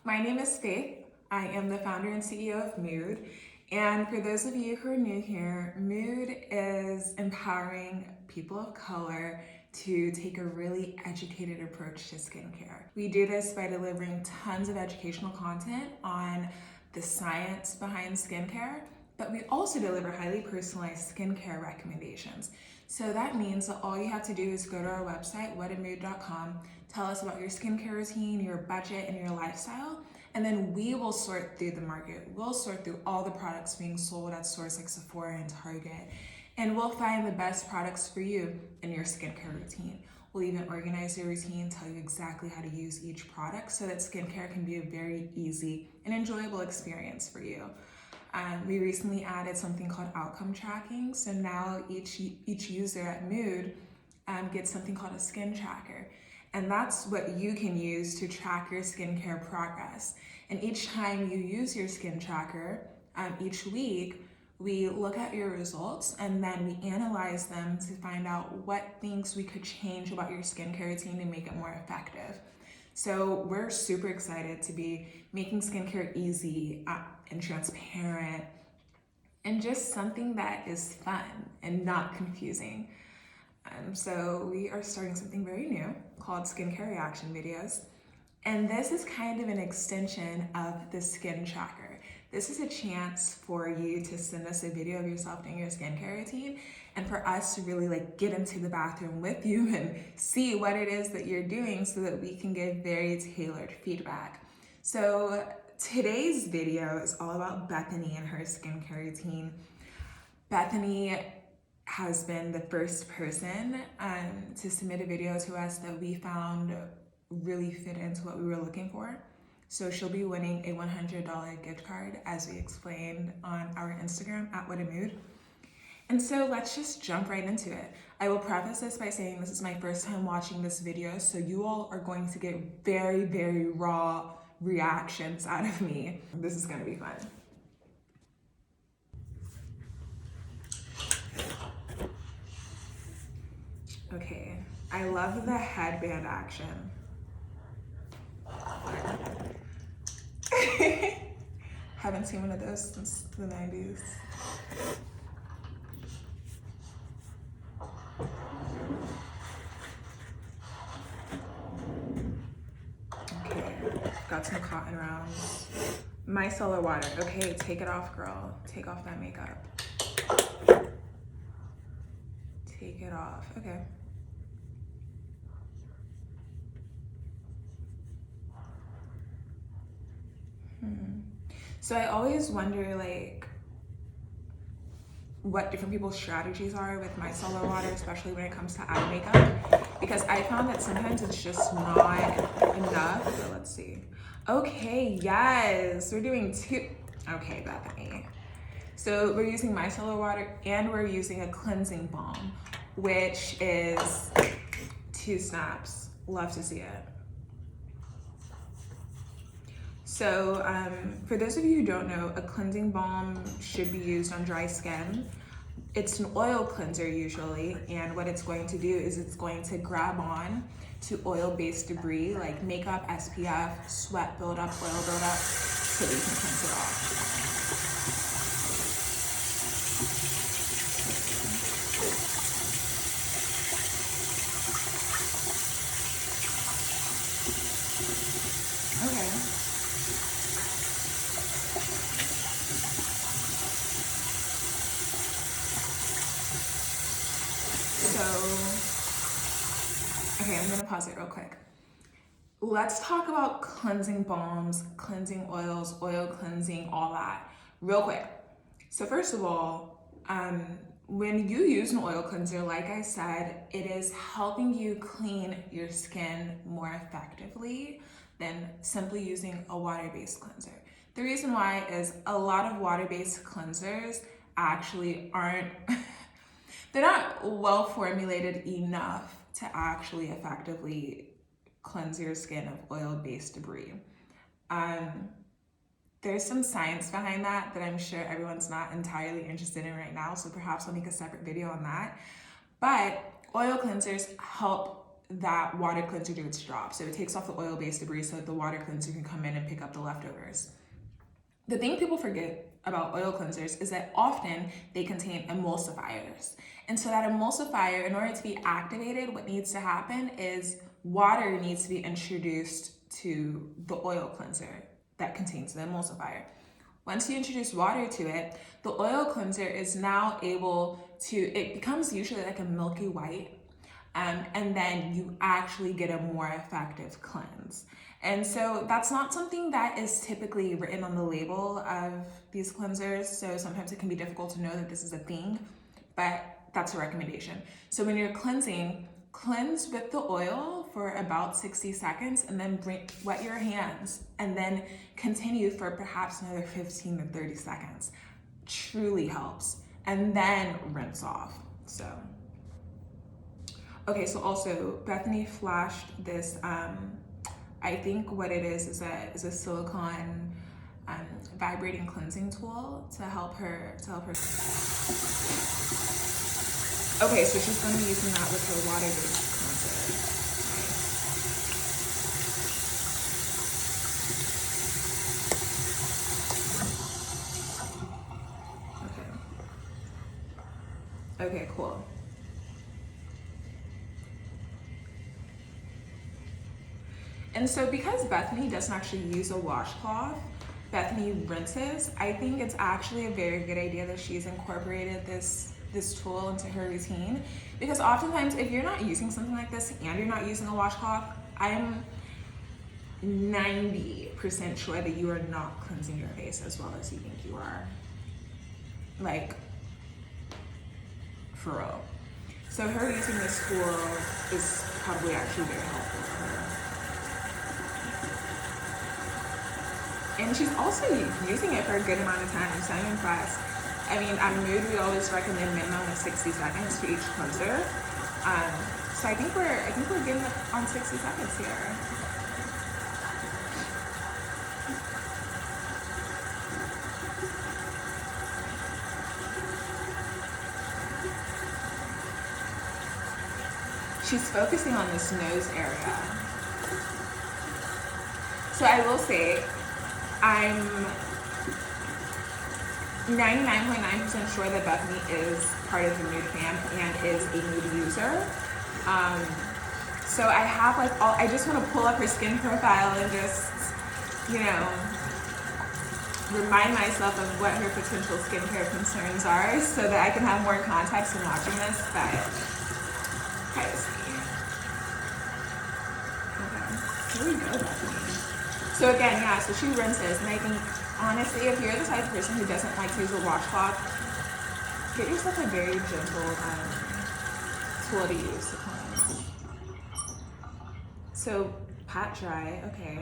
My name is Faith. I am the founder and CEO of Mood. And for those of you who are new here, Mood is empowering people of color to take a really educated approach to skincare. We do this by delivering tons of educational content on the science behind skincare, but we also deliver highly personalized skincare recommendations. So that means that all you have to do is go to our website, whatamood.com, tell us about your skincare routine, your budget, and your lifestyle, and then we will sort through the market. We'll sort through all the products being sold at stores like Sephora and Target, and we'll find the best products for you in your skincare routine. We'll even organize your routine, tell you exactly how to use each product so that skincare can be a very easy and enjoyable experience for you. We recently added something called outcome tracking. So now each user at Mood gets something called a skin tracker. And that's what you can use to track your skincare progress. And each time you use your skin tracker, each week, we look at your results and then we analyze them to find out what things we could change about your skincare routine to make it more effective. So we're super excited to be making skincare easy and transparent and just something that is fun and not confusing. So we are starting something very new called skincare reaction videos. And this is kind of an extension of the skin tracker. This is a chance for you to send us a video of yourself doing your skincare routine and for us to really get into the bathroom with you and see what it is that you're doing so that we can give very tailored feedback. So today's video is all about Bethany and her skincare routine. Bethany has been the first person to submit a video to us that we found really fit into what we were looking for. So she'll be winning a $100 gift card, as we explained on our Instagram at whatamood. And so let's just jump right into it. I will preface this by saying this is my first time watching this video, so you all are going to get very, very raw reactions out of me. This is gonna be fun. Okay, I love the headband action. Haven't seen one of those since the 90s. Okay, got some cotton rounds. Micellar water. Okay, take it off, girl. Take off that makeup. Take it off. Okay. So I always wonder what different people's strategies are with micellar water, especially when it comes to eye makeup, because I found that sometimes it's just not enough. So let's see. Okay, yes, we're doing two. Okay, Bethany. So we're using micellar water and we're using a cleansing balm, which is 2 snaps. Love to see it. So for those of you who don't know, a cleansing balm should be used on dry skin. It's an oil cleanser usually, and what it's going to do is it's going to grab on to oil-based debris like makeup, SPF, sweat buildup, oil buildup, so that you can cleanse it off. Okay, I'm gonna pause it real quick. Let's talk about cleansing balms, cleansing oils, oil cleansing, all that, real quick. So first of all, when you use an oil cleanser, like I said, it is helping you clean your skin more effectively than simply using a water-based cleanser. The reason why is a lot of water-based cleansers actually aren't, they're not well formulated enough to actually effectively cleanse your skin of oil-based debris. There's some science behind that I'm sure everyone's not entirely interested in right now, so perhaps I'll make a separate video on that. But oil cleansers help that water cleanser do its job. So it takes off the oil-based debris so that the water cleanser can come in and pick up the leftovers. The thing people forget about oil cleansers is that often they contain emulsifiers. And so that emulsifier, in order to be activated, what needs to happen is water needs to be introduced to the oil cleanser that contains the emulsifier. Once you introduce water to it, the oil cleanser is now able to, it becomes usually like a milky white, and then you actually get a more effective cleanse. And so that's not something that is typically written on the label of these cleansers. So sometimes it can be difficult to know that this is a thing, but that's a recommendation. So when you're cleansing, cleanse with the oil for about 60 seconds and then wet your hands and then continue for perhaps another 15 to 30 seconds. Truly helps. And then rinse off. So, okay, so also Bethany flashed this, I think what it is a silicone vibrating cleansing tool to help her. Okay, so she's gonna be using that with her water-based cleanser. Okay. Okay, cool. And so because Bethany doesn't actually use a washcloth, Bethany rinses, I think it's actually a very good idea that she's incorporated this tool into her routine, because oftentimes if you're not using something like this and you're not using a washcloth, I'm 90% sure that you are not cleansing your face as well as you think you are. Like, for real. So her using this tool is probably actually very helpful for her. And she's also using it for a good amount of time, so I'm impressed. I mean, at Mood, we always recommend minimum of 60 seconds for each cleanser. So I think we're getting on 60 seconds here. She's focusing on this nose area. So I will say, I'm 99.9% sure that Bethany is part of the Mood fam and is a Mood user. So I have like I just want to pull up her skin profile and just, you know, remind myself of what her potential skincare concerns are so that I can have more context in watching this, but try to see. Okay, here we go, Bethany. So again, yeah, so she rinses, and I think, honestly, if you're the type of person who doesn't like to use a washcloth, get yourself a very gentle tool to use to cleanse. So pat dry, okay.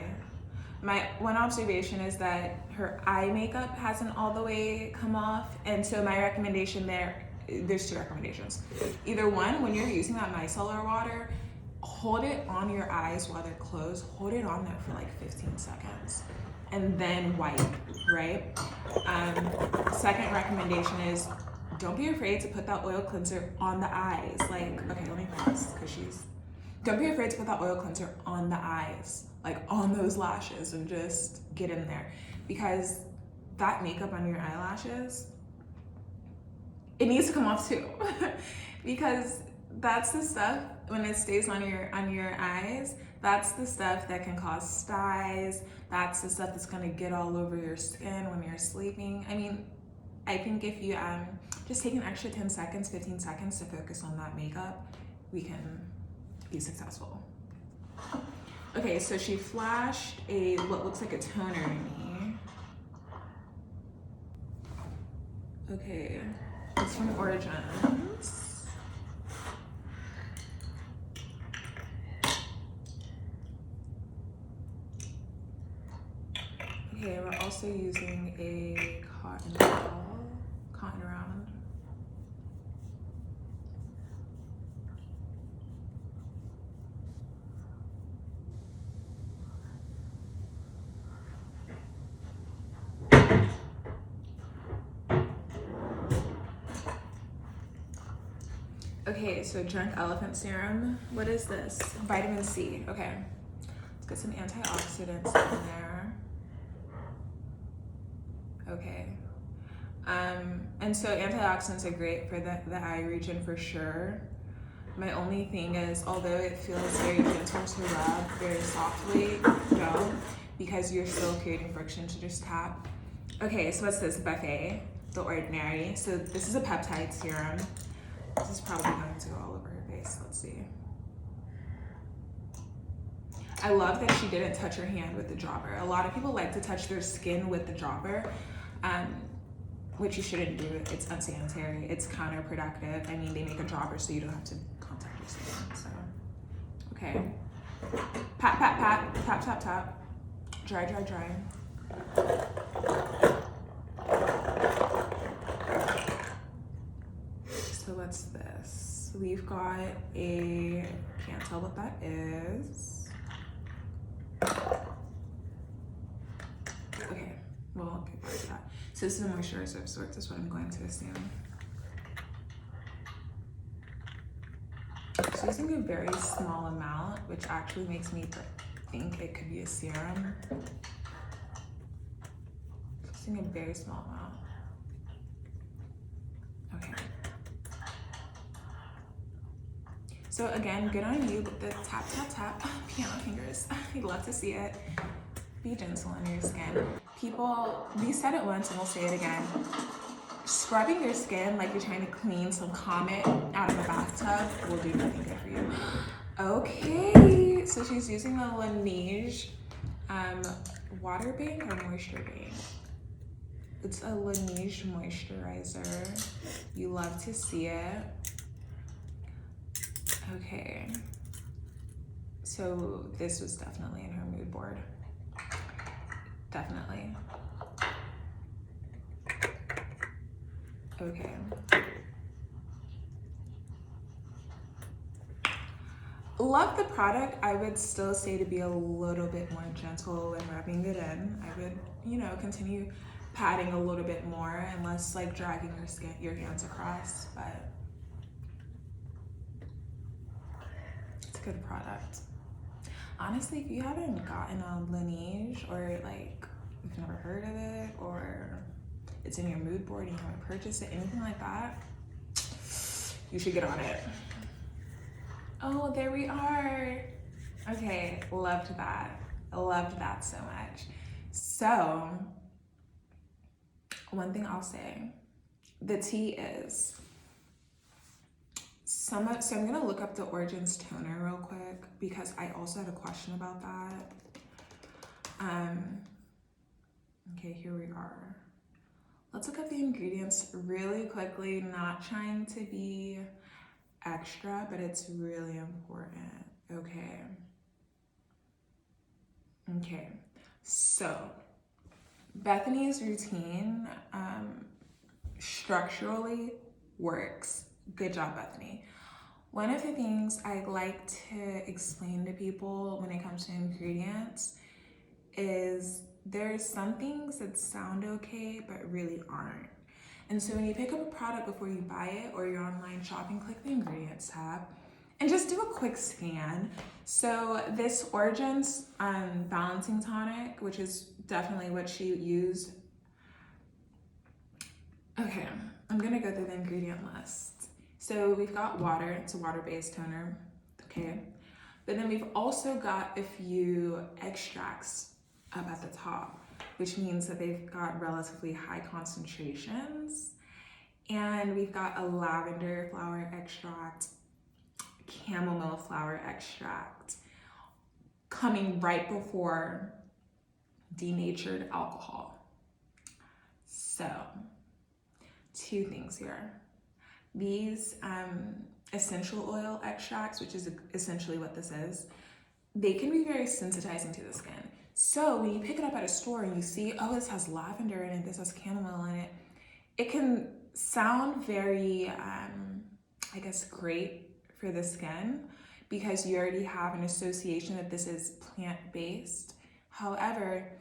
My one observation is that her eye makeup hasn't all the way come off, and so my recommendation there's two recommendations. Either one, when you're using that micellar water, hold it on your eyes while they're closed, hold it on there for like 15 seconds, and then wipe, right? Second recommendation is don't be afraid to put that oil cleanser on the eyes. Like, okay, let me pause, because don't be afraid to put that oil cleanser on the eyes, like on those lashes, and just get in there. Because that makeup on your eyelashes, it needs to come off too. Because that's the stuff, when it stays on your eyes, that's the stuff that can cause styes. That's the stuff that's gonna get all over your skin when you're sleeping. I mean, I think if you just take an extra 10 seconds, 15 seconds to focus on that makeup, we can be successful. Okay, so she flashed what looks like a toner to me. Okay, it's from Origins. Okay, we're also using a cotton round. Okay, so drunk elephant serum. What is this? Vitamin C. Okay. Let's get some antioxidants in there. Okay. And so antioxidants are great for the eye region for sure. My only thing is, although it feels very gentle to rub, very softly, don't, because you're still creating friction to just tap. Okay, so what's this? Buffet, The Ordinary. So this is a peptide serum. This is probably going to go all over her face. Let's see. I love that she didn't touch her hand with the dropper. A lot of people like to touch their skin with the dropper, which you shouldn't do. It's unsanitary. It's counterproductive. I mean, they make a dropper so you don't have to contact your skin. So, okay. Pat, pat, pat, tap, tap, tap. Dry, dry, dry. So what's this? We've got a, can't tell what that is. Okay, well, I'll get back to that. So this is a moisturizer of sorts, is what I'm going to assume. So using a very small amount, which actually makes me think it could be a serum. Using a very small amount. Okay. So again, good on you with the tap, tap, tap, piano fingers. I'd love to see it. Be gentle on your skin. People, we said it once and we'll say it again. Scrubbing your skin like you're trying to clean some Comet out of a bathtub will do nothing good for you. Okay, so she's using the Laneige Water Bank or Moisture Bank. It's a Laneige moisturizer. You love to see it. Okay, so this was definitely in her mood board. Definitely. Okay. Love the product. I would still say to be a little bit more gentle when rubbing it in. I would, you know, continue patting a little bit more and less like dragging your hands across, but it's a good product. Honestly, if you haven't gotten a Laneige or like you've never heard of it or it's in your mood board and you haven't purchased it, anything like that, you should get on it. Oh, there we are. Okay, loved that. Loved that so much. So, one thing I'll say, the tea is, so I'm gonna look up the Origins toner real quick because I also had a question about that. Okay, here we are. Let's look up the ingredients really quickly, not trying to be extra, but it's really important. Okay. Okay, so Bethany's routine structurally works. Good job, Bethany. One of the things I like to explain to people when it comes to ingredients is there's some things that sound okay, but really aren't. And so when you pick up a product before you buy it or you're online shopping, click the ingredients tab and just do a quick scan. So this Origins balancing tonic, which is definitely what she used. Okay, I'm gonna go through the ingredient list. So we've got water, it's a water-based toner, okay? But then we've also got a few extracts up at the top, which means that they've got relatively high concentrations. And we've got a lavender flower extract, chamomile flower extract, coming right before denatured alcohol. So, two things here. These essential oil extracts, which is essentially what this is, they can be very sensitizing to the skin. So when you pick it up at a store and you see, oh, this has lavender in it, this has chamomile in it, it can sound very, I guess, great for the skin because you already have an association that this is plant-based. However,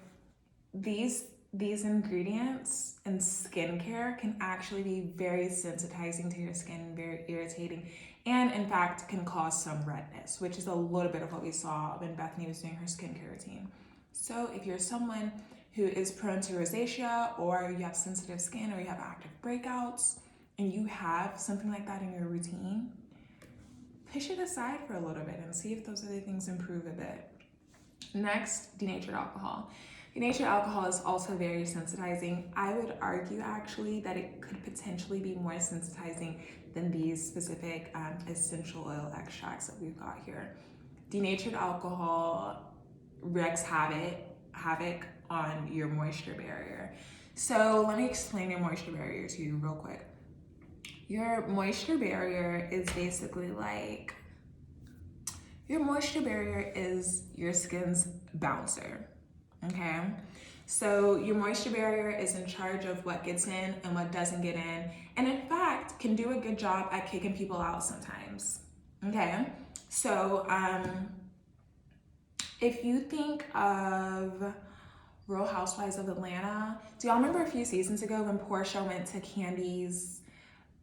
these ingredients in skincare can actually be very sensitizing to your skin and very irritating. and in fact can cause some redness, which is a little bit of what we saw when Bethany was doing her skincare routine. So if you're someone who is prone to rosacea, or you have sensitive skin, or you have active breakouts, and you have something like that in your routine, push it aside for a little bit and see if those other things improve a bit. Next, denatured alcohol. Denatured alcohol is also very sensitizing. I would argue actually that it could potentially be more sensitizing than these specific essential oil extracts that we've got here. Denatured alcohol wreaks havoc on your moisture barrier. So let me explain your moisture barrier to you real quick. Your moisture barrier is basically like, your moisture barrier is your skin's bouncer, okay? So your moisture barrier is in charge of what gets in and what doesn't get in, and in fact, can do a good job at kicking people out sometimes, okay? So if you think of Real Housewives of Atlanta, do y'all remember a few seasons ago when Portia went to Candy's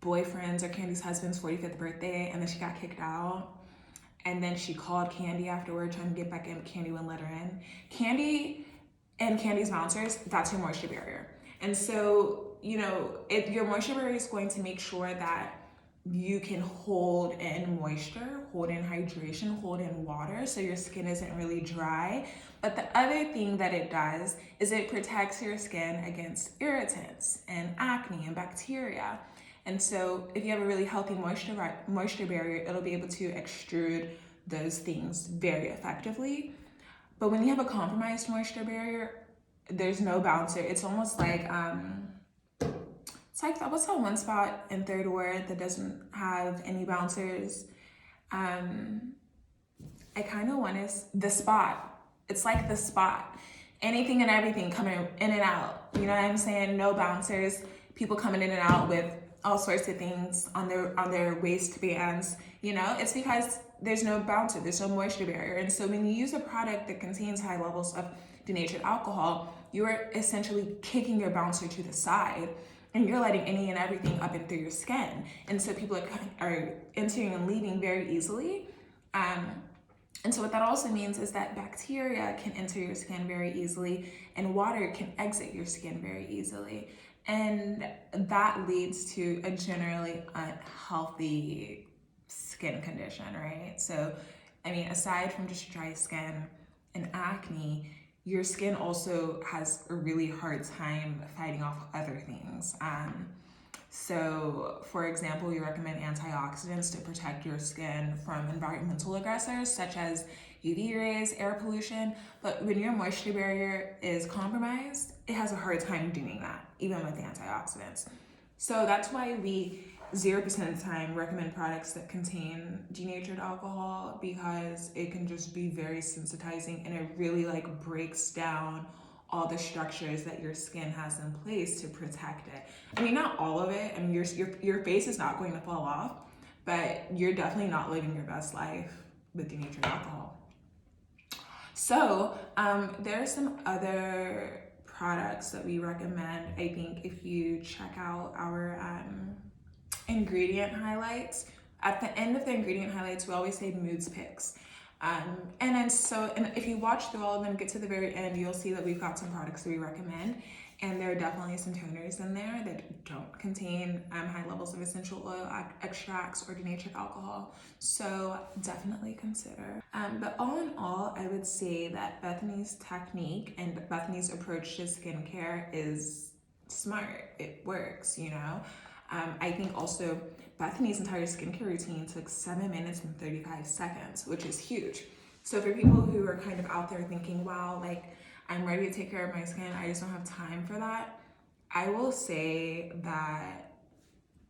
boyfriend's or Candy's husband's 45th birthday and then she got kicked out? And then she called Candy afterward trying to get back in, but Candy wouldn't let her in. Candy and Candy's bouncers, that's your moisture barrier. And so, you know, your moisture barrier is going to make sure that you can hold in moisture, hold in hydration, hold in water, so your skin isn't really dry. But the other thing that it does is it protects your skin against irritants and acne and bacteria. And so if you have a really healthy moisture barrier, it'll be able to extrude those things very effectively. But when you have a compromised moisture barrier, there's no bouncer. It's almost like, what's that one spot in Third Ward that doesn't have any bouncers? I kind of want to, the spot. It's like the spot. Anything and everything coming in and out. You know what I'm saying? No bouncers, people coming in and out with all sorts of things on their waistbands. You know, it's because there's no bouncer, there's no moisture barrier. And so when you use a product that contains high levels of denatured alcohol, you're essentially kicking your bouncer to the side and you're letting any and everything up and through your skin. And so people are entering and leaving very easily. And so what that also means is that bacteria can enter your skin very easily and water can exit your skin very easily. And that leads to a generally unhealthy skin condition, right? So, I mean, aside from just dry skin and acne, your skin also has a really hard time fighting off other things. So, for example, we recommend antioxidants to protect your skin from environmental aggressors such as UV rays, air pollution. But when your moisture barrier is compromised, it has a hard time doing that, even with antioxidants. So that's why we 0% of the time recommend products that contain denatured alcohol, because it can just be very sensitizing and it really like breaks down all the structures that your skin has in place to protect it. I mean, not all of it. I mean, your face is not going to fall off, but you're definitely not living your best life with denatured alcohol. So there are some other products that we recommend. I think if you check out our ingredient highlights, at the end of the ingredient highlights, we always say Moods Picks. And if you watch through all of them, get to the very end, you'll see that we've got some products that we recommend. And there are definitely some toners in there that don't contain high levels of essential oil extracts or denatured alcohol. So definitely consider. But all in all, I would say that Bethany's technique and Bethany's approach to skincare is smart. It works, you know? I think also Bethany's entire skincare routine took 7 minutes and 35 seconds, which is huge. So for people who are kind of out there thinking, wow, like I'm ready to take care of my skin, I just don't have time for that, I will say that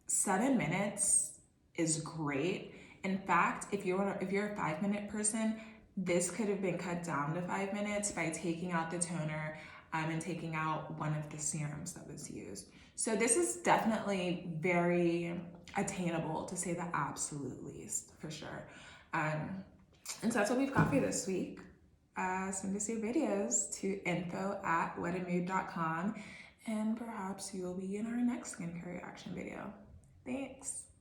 7 minutes is great. In fact, if you're a 5-minute person, this could have been cut down to 5 minutes by taking out the toner and taking out one of the serums that was used. So this is definitely very attainable, to say the absolute least, for sure. And so that's what we've got for this week. Send us your videos to info@wetamood.com, and perhaps you'll be in our next skincare reaction video. Thanks.